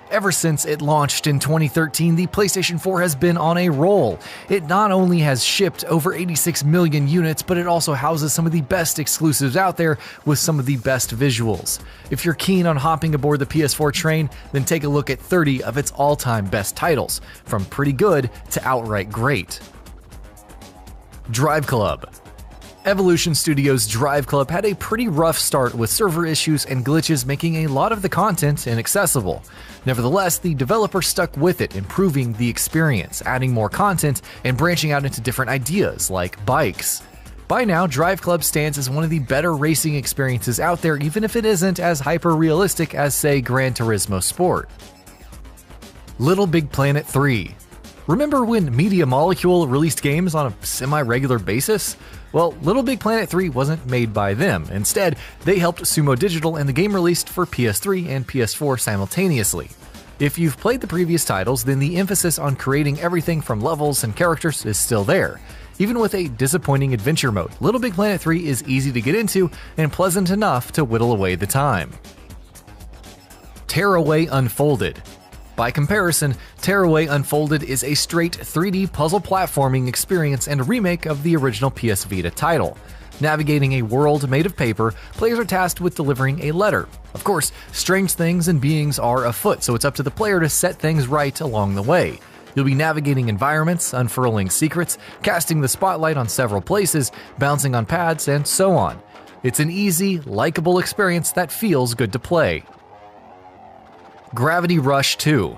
Ever since it launched in 2013, the PlayStation 4 has been on a roll. It not only has shipped over 86 million units, but it also houses some of the best exclusives out there with some of the best visuals. If you're keen on hopping aboard the PS4 train, then take a look at 30 of its all-time best titles, from pretty good to outright great. Drive Club. Evolution Studios' Drive Club had a pretty rough start with server issues and glitches making a lot of the content inaccessible. Nevertheless, the developer stuck with it, improving the experience, adding more content, and branching out into different ideas like bikes. By now, Drive Club stands as one of the better racing experiences out there, even if it isn't as hyper-realistic as, say, Gran Turismo Sport. Little Big Planet 3. Remember when Media Molecule released games on a semi-regular basis? Well, Little Big Planet 3 wasn't made by them. Instead, they helped Sumo Digital and the game released for PS3 and PS4 simultaneously. If you've played the previous titles, then the emphasis on creating everything from levels and characters is still there. Even with a disappointing adventure mode, Little Big Planet 3 is easy to get into and pleasant enough to whittle away the time. Tearaway Unfolded. By comparison, Tearaway Unfolded is a straight 3D puzzle platforming experience and a remake of the original PS Vita title. Navigating a world made of paper, players are tasked with delivering a letter. Of course, strange things and beings are afoot, so it's up to the player to set things right along the way. You'll be navigating environments, unfurling secrets, casting the spotlight on several places, bouncing on pads, and so on. It's an easy, likable experience that feels good to play. Gravity Rush 2.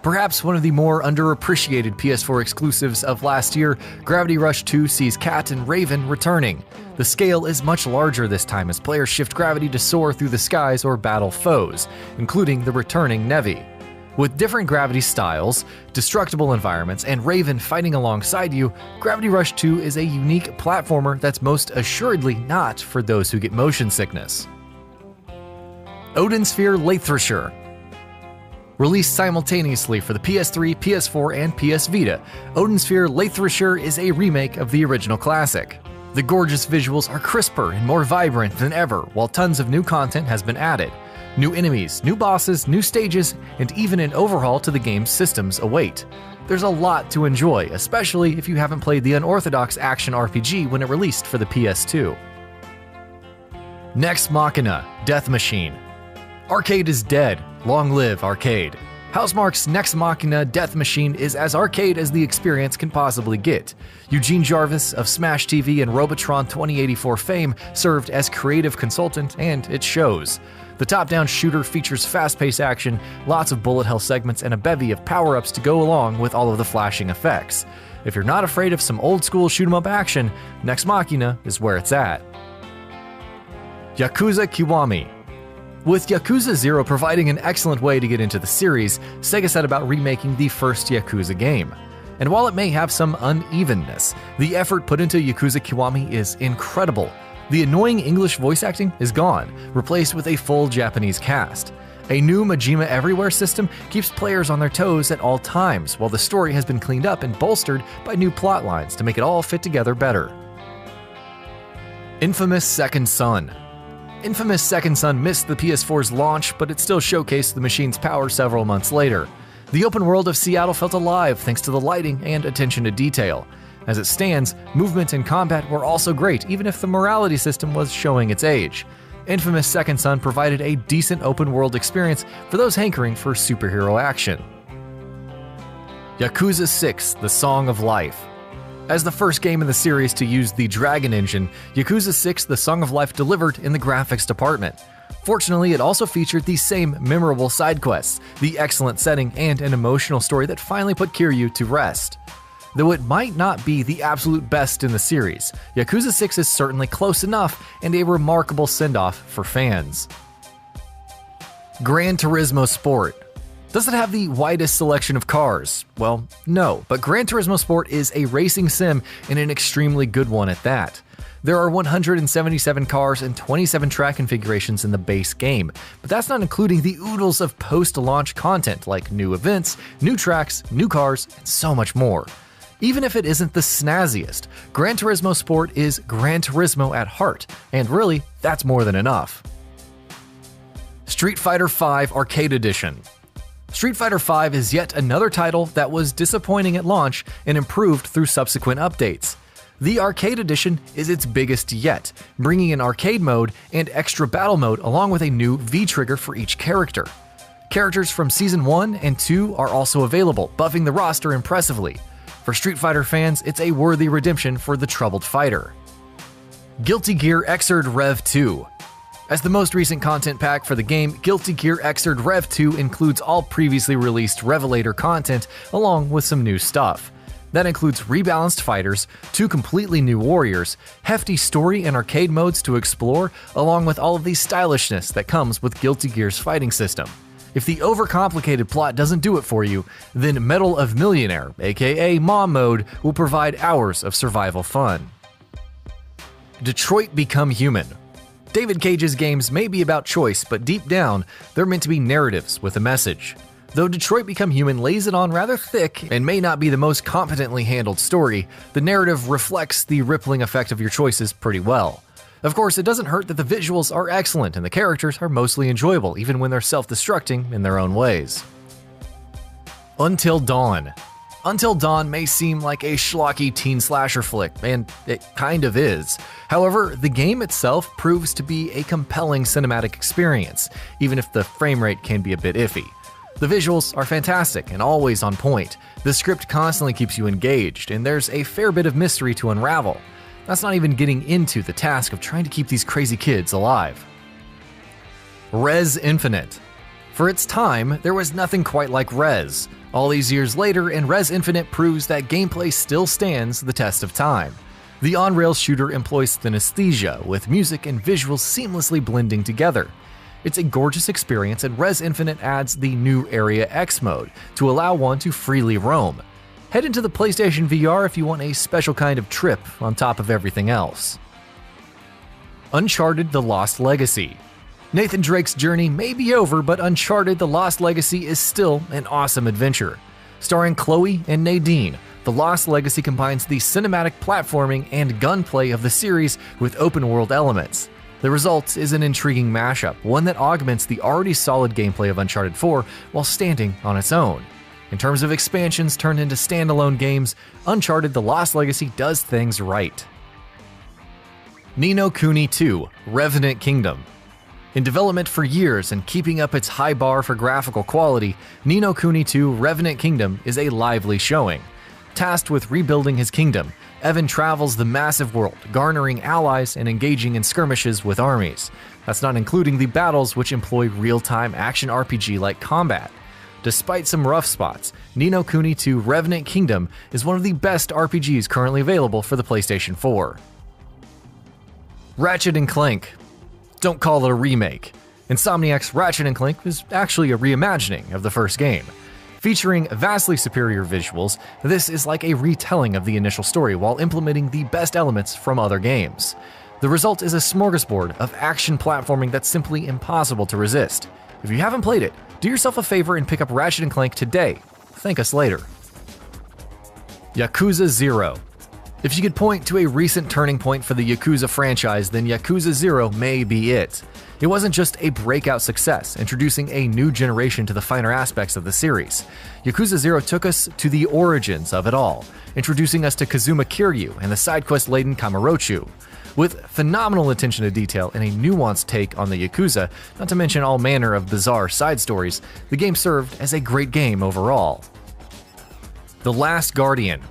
Perhaps one of the more underappreciated PS4 exclusives of last year, Gravity Rush 2 sees Cat and Raven returning. The scale is much larger this time as players shift gravity to soar through the skies or battle foes, including the returning Nevi. With different gravity styles, destructible environments, and Raven fighting alongside you, Gravity Rush 2 is a unique platformer that's most assuredly not for those who get motion sickness. Odin Sphere Lathrashire. Released simultaneously for the PS3, PS4, and PS Vita, Odin Sphere Lathrashire is a remake of the original classic. The gorgeous visuals are crisper and more vibrant than ever, while tons of new content has been added. New enemies, new bosses, new stages, and even an overhaul to the game's systems await. There's a lot to enjoy, especially if you haven't played the unorthodox action RPG when it released for the PS2. Nex Machina Death Machine. Arcade is dead. Long live arcade. Housemarque's Nex Machina Death Machine is as arcade as the experience can possibly get. Eugene Jarvis of Smash TV and Robotron 2084 fame served as creative consultant, and it shows. The top-down shooter features fast-paced action, lots of bullet hell segments, and a bevy of power-ups to go along with all of the flashing effects. If you're not afraid of some old-school shoot-'em-up action, Nex Machina is where it's at. Yakuza Kiwami. With Yakuza 0 providing an excellent way to get into the series, Sega set about remaking the first Yakuza game. And while it may have some unevenness, the effort put into Yakuza Kiwami is incredible. The annoying English voice acting is gone, replaced with a full Japanese cast. A new Majima Everywhere system keeps players on their toes at all times, while the story has been cleaned up and bolstered by new plot lines to make it all fit together better. Infamous Second Son. Infamous Second Son missed the PS4's launch, but it still showcased the machine's power several months later. The open world of Seattle felt alive thanks to the lighting and attention to detail. As it stands, movement and combat were also great, even if the morality system was showing its age. Infamous Second Son provided a decent open world experience for those hankering for superhero action. Yakuza 6: The Song of Life. As the first game in the series to use the Dragon engine, Yakuza 6: The Song of Life delivered in the graphics department. Fortunately, it also featured the same memorable side quests, the excellent setting, and an emotional story that finally put Kiryu to rest. Though it might not be the absolute best in the series, Yakuza 6 is certainly close enough and a remarkable send-off for fans. Gran Turismo Sport. Does it have the widest selection of cars? Well, no, but Gran Turismo Sport is a racing sim and an extremely good one at that. There are 177 cars and 27 track configurations in the base game, but that's not including the oodles of post-launch content like new events, new tracks, new cars, and so much more. Even if it isn't the snazziest, Gran Turismo Sport is Gran Turismo at heart, and really, that's more than enough. Street Fighter V Arcade Edition. Street Fighter V is yet another title that was disappointing at launch and improved through subsequent updates. The Arcade Edition is its biggest yet, bringing an arcade mode and extra battle mode along with a new V-trigger for each character. Characters from Season 1 and 2 are also available, buffing the roster impressively. For Street Fighter fans, it's a worthy redemption for the troubled fighter. Guilty Gear Xrd Rev 2. As the most recent content pack for the game, Guilty Gear Xrd Rev 2 includes all previously released Revelator content along with some new stuff. That includes rebalanced fighters, 2 completely new warriors, hefty story and arcade modes to explore, along with all of the stylishness that comes with Guilty Gear's fighting system. If the overcomplicated plot doesn't do it for you, then Medal of Millionaire, aka Mom Mode, will provide hours of survival fun. Detroit Become Human. David Cage's games may be about choice, but deep down, they're meant to be narratives with a message. Though Detroit Become Human lays it on rather thick and may not be the most competently handled story, the narrative reflects the rippling effect of your choices pretty well. Of course, it doesn't hurt that the visuals are excellent and the characters are mostly enjoyable, even when they're self-destructing in their own ways. Until Dawn. Until Dawn may seem like a schlocky teen slasher flick, and it kind of is. However, the game itself proves to be a compelling cinematic experience, even if the frame rate can be a bit iffy. The visuals are fantastic and always on point. The script constantly keeps you engaged, and there's a fair bit of mystery to unravel. That's not even getting into the task of trying to keep these crazy kids alive. Rez Infinite. For its time, there was nothing quite like Rez. All these years later, and Rez Infinite proves that gameplay still stands the test of time. The on-rails shooter employs synesthesia, with music and visuals seamlessly blending together. It's a gorgeous experience, and Rez Infinite adds the new Area X mode to allow one to freely roam. Head into the PlayStation VR if you want a special kind of trip on top of everything else. Uncharted: The Lost Legacy. Nathan Drake's journey may be over, but Uncharted: The Lost Legacy is still an awesome adventure. Starring Chloe and Nadine, The Lost Legacy combines the cinematic platforming and gunplay of the series with open-world elements. The result is an intriguing mashup, one that augments the already solid gameplay of Uncharted 4 while standing on its own. In terms of expansions turned into standalone games, Uncharted: The Lost Legacy does things right. Ni no Kuni 2: Revenant Kingdom. In development for years and keeping up its high bar for graphical quality, Ni no Kuni 2: Revenant Kingdom is a lively showing. Tasked with rebuilding his kingdom, Evan travels the massive world, garnering allies and engaging in skirmishes with armies. That's not including the battles which employ real-time action RPG-like combat. Despite some rough spots, Ni no Kuni 2: Revenant Kingdom is one of the best RPGs currently available for the PlayStation 4. Ratchet & Clank. Don't call it a remake. Insomniac's Ratchet & Clank is actually a reimagining of the first game. Featuring vastly superior visuals, this is like a retelling of the initial story while implementing the best elements from other games. The result is a smorgasbord of action platforming that's simply impossible to resist. If you haven't played it, do yourself a favor and pick up Ratchet & Clank today. Thank us later. Yakuza 0. If you could point to a recent turning point for the Yakuza franchise, then Yakuza 0 may be it. It wasn't just a breakout success, introducing a new generation to the finer aspects of the series. Yakuza 0 took us to the origins of it all, introducing us to Kazuma Kiryu and the side quest-laden Kamurocho. With phenomenal attention to detail and a nuanced take on the Yakuza, not to mention all manner of bizarre side stories, the game served as a great game overall. The Last Guardian.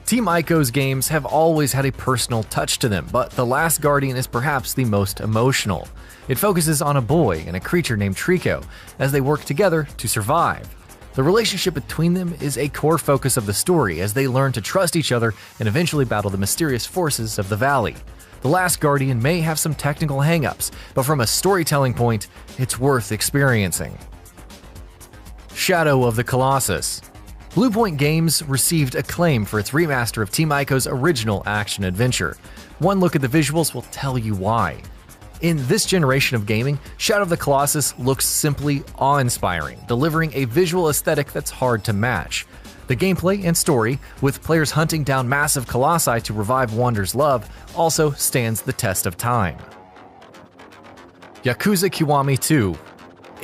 Team Ico's games have always had a personal touch to them, but The Last Guardian is perhaps the most emotional. It focuses on a boy and a creature named Trico as they work together to survive. The relationship between them is a core focus of the story as they learn to trust each other and eventually battle the mysterious forces of the valley. The Last Guardian may have some technical hang-ups, but from a storytelling point, it's worth experiencing. Shadow of the Colossus. Bluepoint Games received acclaim for its remaster of Team Ico's original action-adventure. One look at the visuals will tell you why. In this generation of gaming, Shadow of the Colossus looks simply awe-inspiring, delivering a visual aesthetic that's hard to match. The gameplay and story, with players hunting down massive colossi to revive Wander's love, also stands the test of time. Yakuza Kiwami 2.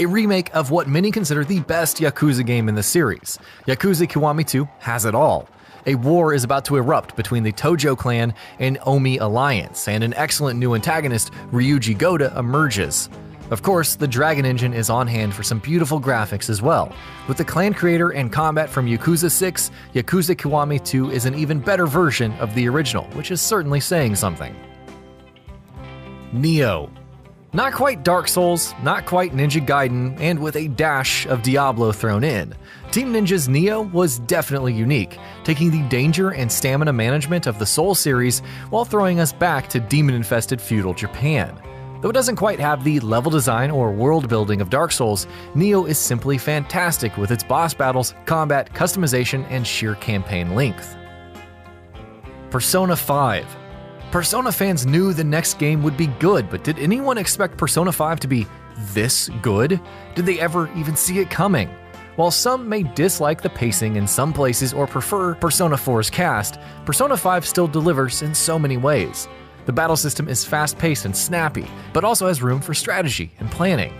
a remake of what many consider the best Yakuza game in the series. Yakuza Kiwami 2 has it all. A war is about to erupt between the Tojo clan and Omi Alliance, and an excellent new antagonist, Ryuji Goda, emerges. Of course, the Dragon Engine is on hand for some beautiful graphics as well. With the clan creator and combat from Yakuza 6, Yakuza Kiwami 2 is an even better version of the original, which is certainly saying something. Nioh. Not quite Dark Souls, not quite Ninja Gaiden, and with a dash of Diablo thrown in. Team Ninja's Nioh was definitely unique, taking the danger and stamina management of the Soul series while throwing us back to demon-infested feudal Japan. Though it doesn't quite have the level design or world building of Dark Souls, Nioh is simply fantastic with its boss battles, combat, customization, and sheer campaign length. Persona 5. Persona fans knew the next game would be good, but did anyone expect Persona 5 to be this good? Did they ever even see it coming? While some may dislike the pacing in some places or prefer Persona 4's cast, Persona 5 still delivers in so many ways. The battle system is fast-paced and snappy, but also has room for strategy and planning.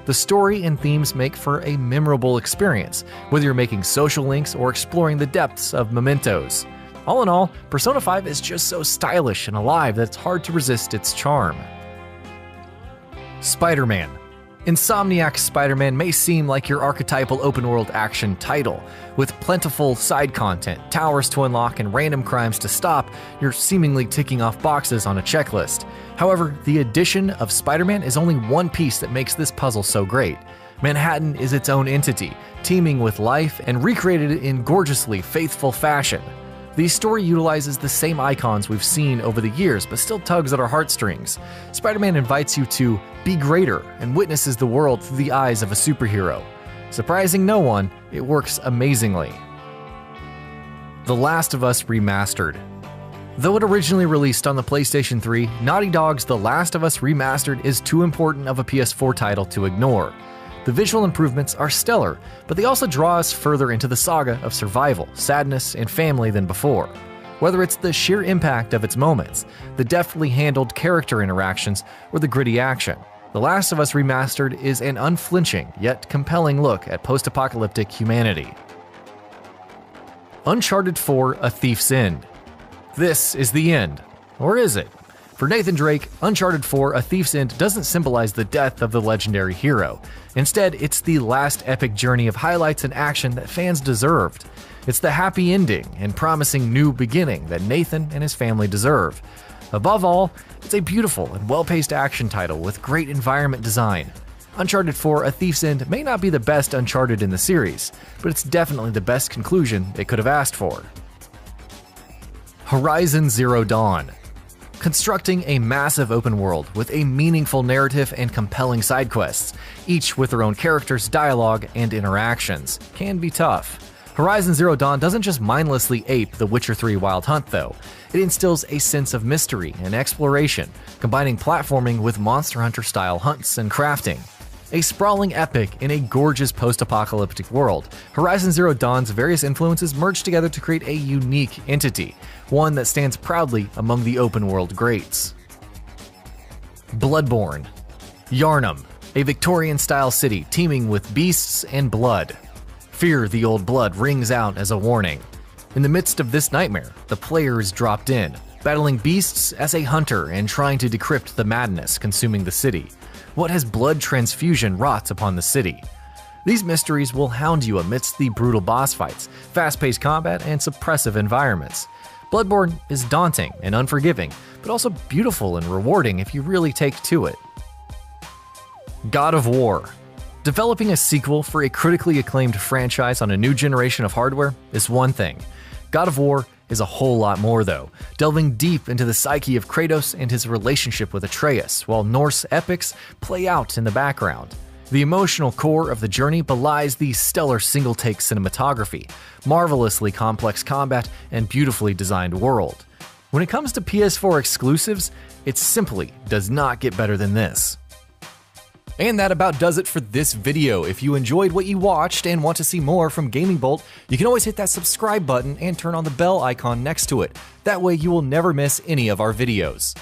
The story and themes make for a memorable experience, whether you're making social links or exploring the depths of mementos. All in all, Persona 5 is just so stylish and alive that it's hard to resist its charm. Spider-Man. Insomniac's Spider-Man may seem like your archetypal open-world action title. With plentiful side content, towers to unlock, and random crimes to stop, you're seemingly ticking off boxes on a checklist. However, the addition of Spider-Man is only one piece that makes this puzzle so great. Manhattan is its own entity, teeming with life and recreated in gorgeously faithful fashion. The story utilizes the same icons we've seen over the years, but still tugs at our heartstrings. Spider-Man invites you to be greater and witnesses the world through the eyes of a superhero. Surprising no one, it works amazingly. The Last of Us Remastered. Though it originally released on the PlayStation 3, Naughty Dog's The Last of Us Remastered is too important of a PS4 title to ignore. The visual improvements are stellar, but they also draw us further into the saga of survival, sadness, and family than before. Whether it's the sheer impact of its moments, the deftly handled character interactions, or the gritty action, The Last of Us Remastered is an unflinching yet compelling look at post-apocalyptic humanity. Uncharted 4: A Thief's End. This is the end. Or is it? For Nathan Drake, Uncharted 4: A Thief's End doesn't symbolize the death of the legendary hero. Instead, it's the last epic journey of highlights and action that fans deserved. It's the happy ending and promising new beginning that Nathan and his family deserve. Above all, it's a beautiful and well-paced action title with great environment design. Uncharted 4: A Thief's End may not be the best Uncharted in the series, but it's definitely the best conclusion they could have asked for. Horizon Zero Dawn. Constructing a massive open world with a meaningful narrative and compelling side quests, each with their own characters, dialogue, and interactions, can be tough. Horizon Zero Dawn doesn't just mindlessly ape The Witcher 3 Wild Hunt though. It instills a sense of mystery and exploration, combining platforming with Monster Hunter-style hunts and crafting. A sprawling epic in a gorgeous post-apocalyptic world, Horizon Zero Dawn's various influences merge together to create a unique entity, one that stands proudly among the open-world greats. Bloodborne. Yharnam, a Victorian-style city teeming with beasts and blood. Fear the Old Blood rings out as a warning. In the midst of this nightmare, the player is dropped in, battling beasts as a hunter and trying to decrypt the madness consuming the city. What has blood transfusion wrought upon the city? These mysteries will hound you amidst the brutal boss fights, fast-paced combat, and suppressive environments. Bloodborne is daunting and unforgiving, but also beautiful and rewarding if you really take to it. God of War. Developing a sequel for a critically acclaimed franchise on a new generation of hardware is one thing. God of War is a whole lot more though, delving deep into the psyche of Kratos and his relationship with Atreus, while Norse epics play out in the background. The emotional core of the journey belies the stellar single-take cinematography, marvelously complex combat, and beautifully designed world. When it comes to PS4 exclusives, it simply does not get better than this. And that about does it for this video. If you enjoyed what you watched and want to see more from Gaming Bolt, you can always hit that subscribe button and turn on the bell icon next to it. That way you will never miss any of our videos.